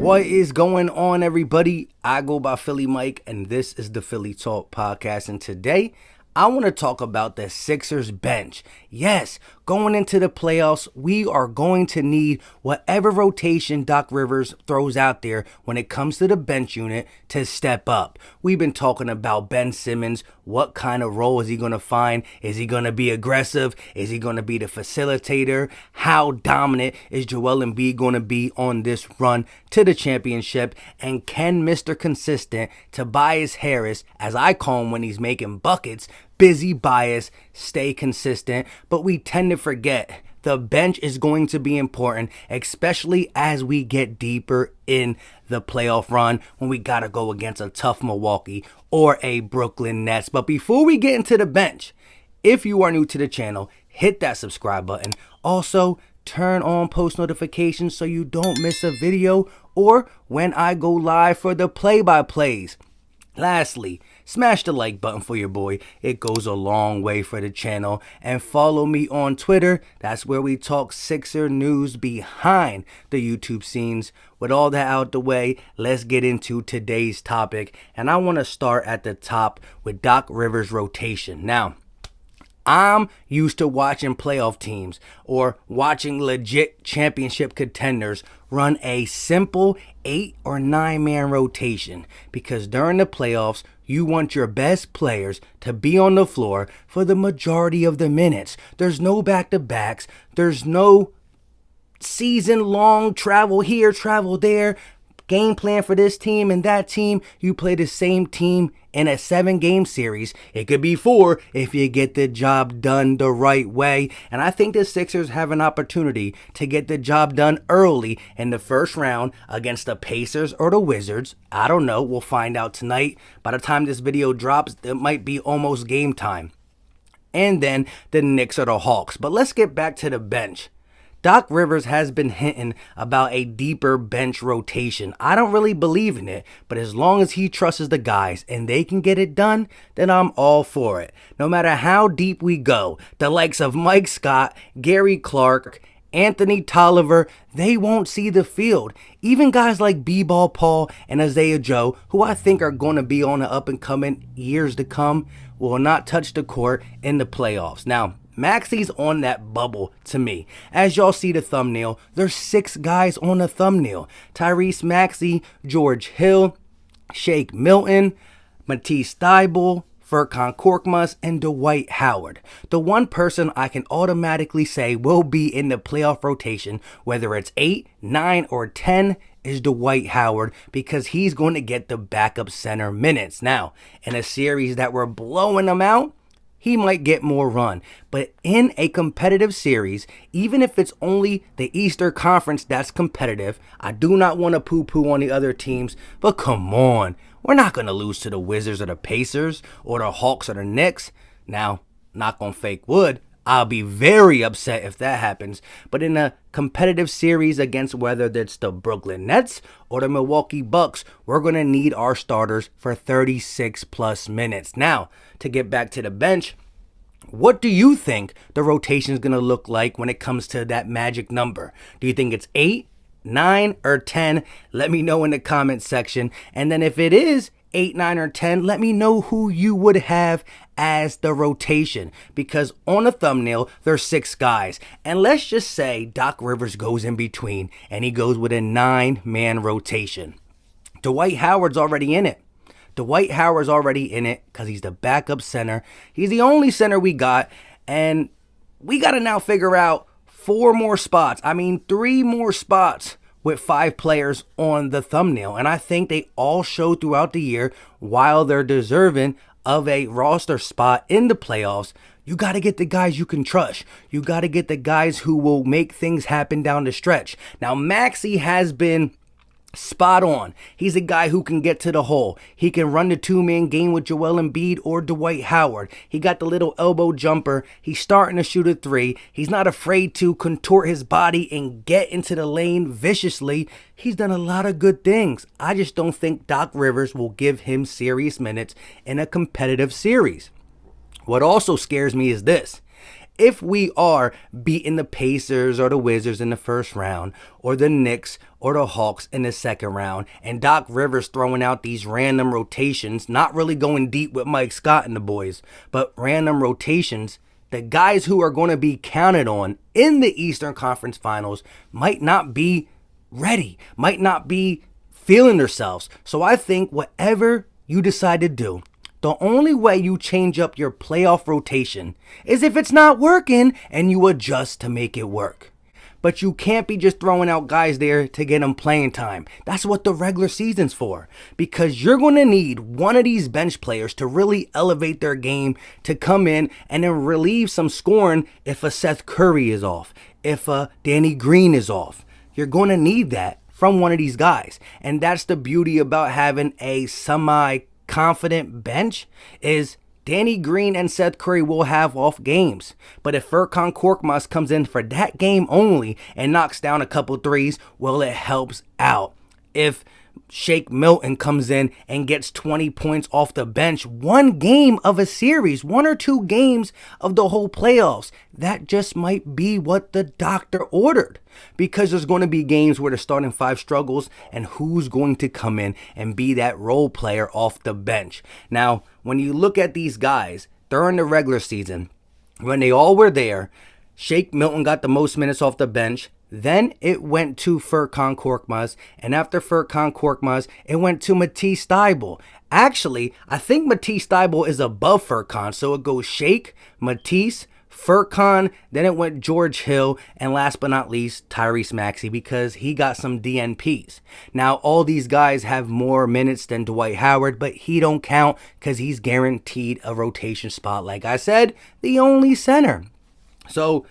What is going on, everybody? I go by Philly Mike, and this is the Philly Talk Podcast. And today, I want to talk about the Sixers bench. Yes, going into the playoffs, we are going to need whatever rotation Doc Rivers throws out there when it comes to the bench unit to step up. We've been talking about Ben Simmons. What kind of role is he going to find? Is he going to be aggressive? Is he going to be the facilitator? How dominant is Joel Embiid going to be on this run to the championship? And can Mr. Consistent, Tobias Harris, as I call him when he's making buckets, Busy Bias, stay consistent? But we tend to forget the bench is going to be important, especially as we get deeper in the playoff run when we got to go against a tough Milwaukee or a Brooklyn Nets. But before we get into the bench, if you are new to the channel, hit that subscribe button. Also, turn on post notifications so you don't miss a video or when I go live for the play-by-plays. Lastly, smash the like button for your boy. It goes a long way for the channel. And follow me on Twitter. That's where we talk Sixer news behind the YouTube scenes. With all that out the way, let's get into today's topic. And I want to start at the top with Doc Rivers' rotation. Now, I'm used to watching playoff teams or watching legit championship contenders run a simple 8 or 9 man rotation, because during the playoffs, you want your best players to be on the floor for the majority of the minutes. There's no back-to-backs. There's no season-long travel here, travel there. Game plan for this team and that team. You play the same team in a 7-game series. It could be 4 if you get the job done the right way. And I think the Sixers have an opportunity to get the job done early in the first round against the Pacers or the Wizards. I don't know. We'll find out tonight. By the time this video drops, it might be almost game time. And then the Knicks or the Hawks. But let's get back to the bench. Doc Rivers has been hinting about a deeper bench rotation. I don't really believe in it, but as long as he trusts the guys and they can get it done, then I'm all for it. No matter how deep we go, the likes of Mike Scott, Gary Clark, Anthony Tolliver, they won't see the field. Even guys like B-Ball Paul and Isaiah Joe, who I think are going to be on the up and coming years to come, will not touch the court in the playoffs. Now, Maxey's on that bubble to me. As y'all see the thumbnail, there's 6 guys on the thumbnail. Tyrese Maxey, George Hill, Shake Milton, Matisse Thybulle, Furkan Korkmaz, and Dwight Howard. The one person I can automatically say will be in the playoff rotation, whether it's 8, 9, or 10, is Dwight Howard, because he's going to get the backup center minutes. Now, in a series that we're blowing them out, he might get more run. But in a competitive series, even if it's only the Eastern Conference that's competitive, I do not want to poo-poo on the other teams, but come on. We're not going to lose to the Wizards or the Pacers or the Hawks or the Knicks. Now, knock on fake wood, I'll be very upset if that happens. But in a competitive series against whether it's the Brooklyn Nets or the Milwaukee Bucks, we're going to need our starters for 36 plus minutes. Now, to get back to the bench, what do you think the rotation is going to look like when it comes to that magic number? Do you think it's 8, 9, or 10? Let me know in the comment section. And then if it is 8, 9, or 10, let me know who you would have as the rotation, because on the thumbnail there's 6 guys, and let's just say Doc Rivers goes in between and he goes with a 9-man rotation. Dwight Howard's already in it. Dwight Howard's already in it because he's the backup center. He's the only center we got, and we got to now figure out 4 more spots. 3 more spots with 5 players on the thumbnail. And I think they all show throughout the year, while they're deserving of a roster spot in the playoffs, you got to get the guys you can trust. You got to get the guys who will make things happen down the stretch. Now, Maxey has been spot on. He's a guy who can get to the hole. He can run the 2-man game with Joel Embiid or Dwight Howard. He got the little elbow jumper. He's starting to shoot a 3. He's not afraid to contort his body and get into the lane viciously. He's done a lot of good things. I just don't think Doc Rivers will give him serious minutes in a competitive series. What also scares me is this. If we are beating the Pacers or the Wizards in the first round, or the Knicks or the Hawks in the second round, and Doc Rivers throwing out these random rotations, not really going deep with Mike Scott and the boys, but random rotations, the guys who are going to be counted on in the Eastern Conference Finals might not be ready, might not be feeling themselves. So I think whatever you decide to do, the only way you change up your playoff rotation is if it's not working and you adjust to make it work. But you can't be just throwing out guys there to get them playing time. That's what the regular season's for. Because you're going to need one of these bench players to really elevate their game, to come in and then relieve some scoring if a Seth Curry is off, if a Danny Green is off. You're going to need that from one of these guys. And that's the beauty about having a semi-confident bench is Danny Green and Seth Curry will have off games. But if Furkan Korkmaz comes in for that game only and knocks down a couple threes, well, it helps out. If Shake Milton comes in and gets 20 points off the bench, one game of a series, 1 or 2 games of the whole playoffs, that just might be what the doctor ordered. Because there's going to be games where the starting 5 struggles, and who's going to come in and be that role player off the bench. Now, when you look at these guys during the regular season, when they all were there, Shake Milton got the most minutes off the bench. Then it went to Furkan Korkmaz, and after Furkan Korkmaz, it went to Matisse Thybulle. Actually, I think Matisse Thybulle is above Furkan, so it goes Shake, Matisse, Furkan, then it went George Hill, and last but not least, Tyrese Maxey, because he got some DNPs. Now, all these guys have more minutes than Dwight Howard, but he don't count because he's guaranteed a rotation spot. Like I said, the only center. So,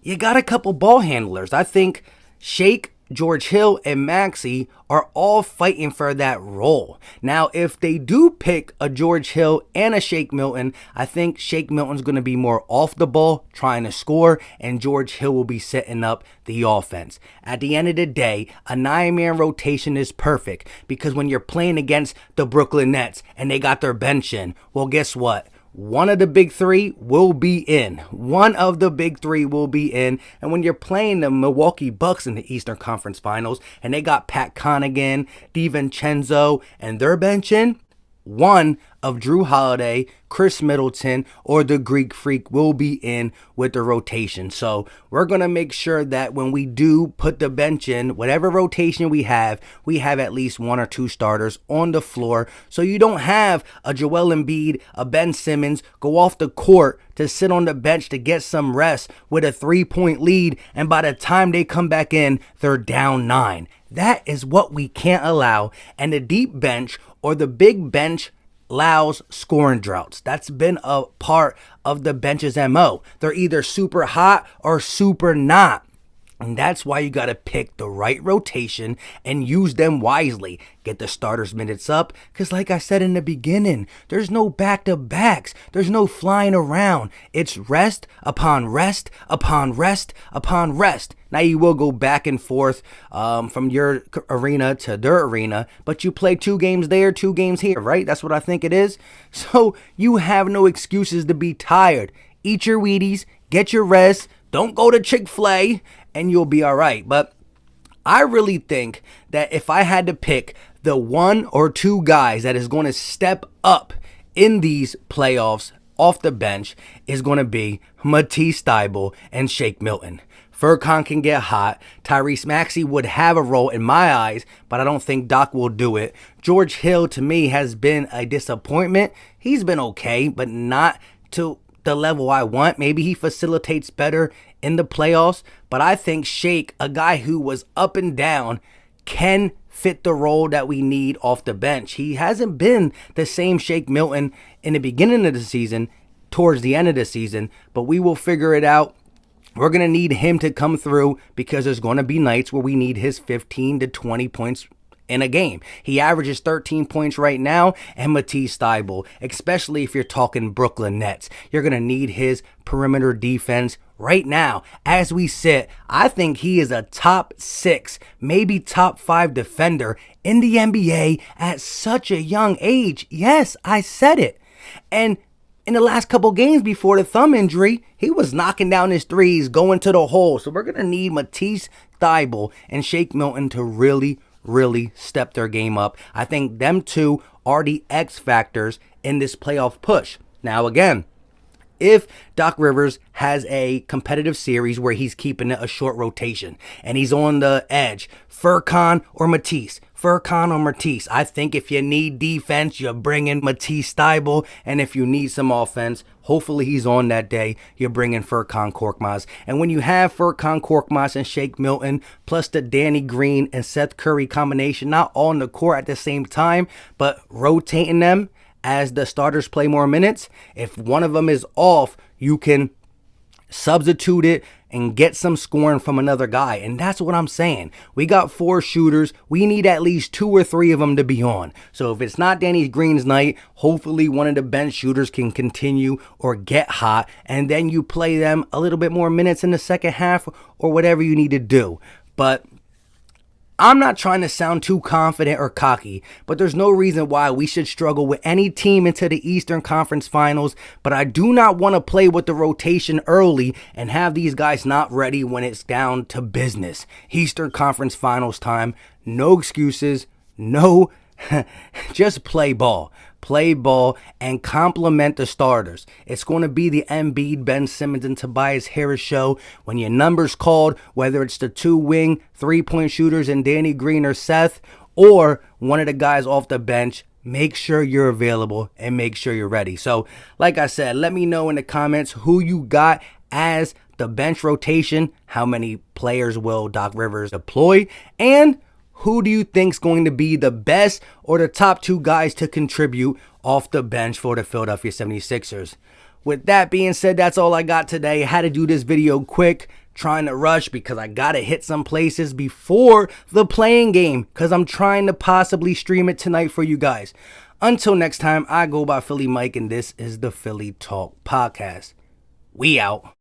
you got a couple ball handlers. I think Shake, George Hill, and Maxey are all fighting for that role. Now, if they do pick a George Hill and a Shake Milton, I think Shake Milton's going to be more off the ball, trying to score, and George Hill will be setting up the offense. At the end of the day, a 9-man rotation is perfect because when you're playing against the Brooklyn Nets and they got their bench in, well, guess what? One of the big 3 will be in. One of the big 3 will be in. And when you're playing the Milwaukee Bucks in the Eastern Conference Finals, and they got Pat Connaughton, DiVincenzo, and their bench in, one of Jrue Holiday, Chris Middleton, or the Greek Freak will be in with the rotation. So we're going to make sure that when we do put the bench in, whatever rotation we have at least 1 or 2 starters on the floor. So you don't have a Joel Embiid, a Ben Simmons go off the court to sit on the bench to get some rest with a 3-point lead. And by the time they come back in, they're down 9. That is what we can't allow. And the deep bench or the big bench allows scoring droughts. That's been a part of the bench's MO. They're either super hot or super not. And that's why you got to pick the right rotation and use them wisely. Get the starters' minutes up. Because like I said in the beginning, there's no back-to-backs. There's no flying around. It's rest upon rest upon rest upon rest. Now you will go back and forth from your arena to their arena. But you play 2 games there, 2 games here, right? That's what I think it is. So you have no excuses to be tired. Eat your Wheaties. Get your rest. Don't go to Chick-fil-A. And you'll be all right. But I really think that if I had to pick the 1 or 2 guys that is going to step up in these playoffs off the bench is going to be Matisse Thybulle and Shake Milton. Furkan can get hot. Tyrese Maxey would have a role in my eyes, but I don't think Doc will do it. George Hill, to me, has been a disappointment. He's been okay, but not to the level I want. Maybe he facilitates better in the playoffs, but I think Shake, a guy who was up and down, can fit the role that we need off the bench. He hasn't been the same Shake Milton in the beginning of the season, towards the end of the season, but we will figure it out. We're going to need him to come through because there's going to be nights where we need his 15 to 20 points in a game. He averages 13 points right now, and Matisse Thybulle, especially if you're talking Brooklyn Nets, you're going to need his perimeter defense right now. As we sit, I think he is a top 6, maybe top 5 defender in the NBA at such a young age. Yes, I said it. And in the last couple games before the thumb injury, he was knocking down his threes, going to the hole. So we're going to need Matisse Thybulle and Shake Milton to really step their game up. I think them two are the X factors in this playoff push. Now again, if Doc Rivers has a competitive series where he's keeping it a short rotation and he's on the edge, Furkan or Matisse, I think if you need defense, you bring in Matisse Thybulle, and if you need some offense, hopefully he's on that day, you bring in Furkan Korkmaz. And when you have Furkan Korkmaz and Shake Milton, plus the Danny Green and Seth Curry combination, not all on the court at the same time, but rotating them as the starters play more minutes, if one of them is off, you can substitute it and get some scoring from another guy. And that's what I'm saying. We got 4 shooters. We need at least 2 or 3 of them to be on. So if it's not Danny Green's night, hopefully one of the bench shooters can continue or get hot, and then you play them a little bit more minutes in the second half or whatever you need to do. But I'm not trying to sound too confident or cocky, but there's no reason why we should struggle with any team into the Eastern Conference Finals. But I do not want to play with the rotation early and have these guys not ready when it's down to business. Eastern Conference Finals time, no excuses, no, just play ball. Play ball and complement the starters. It's going to be the Embiid, Ben Simmons, and Tobias Harris show. When your number's called, whether it's the 2 wing 3-point shooters and Danny Green or Seth, or one of the guys off the bench, make sure you're available and make sure you're ready. So, like I said, let me know in the comments who you got as the bench rotation, how many players will Doc Rivers deploy, and who do you think is going to be the best or the top 2 guys to contribute off the bench for the Philadelphia 76ers? With that being said, that's all I got today. I had to do this video quick, trying to rush because I got to hit some places before the playing game because I'm trying to possibly stream it tonight for you guys. Until next time, I go by Philly Mike, and this is the Philly Talk Podcast. We out.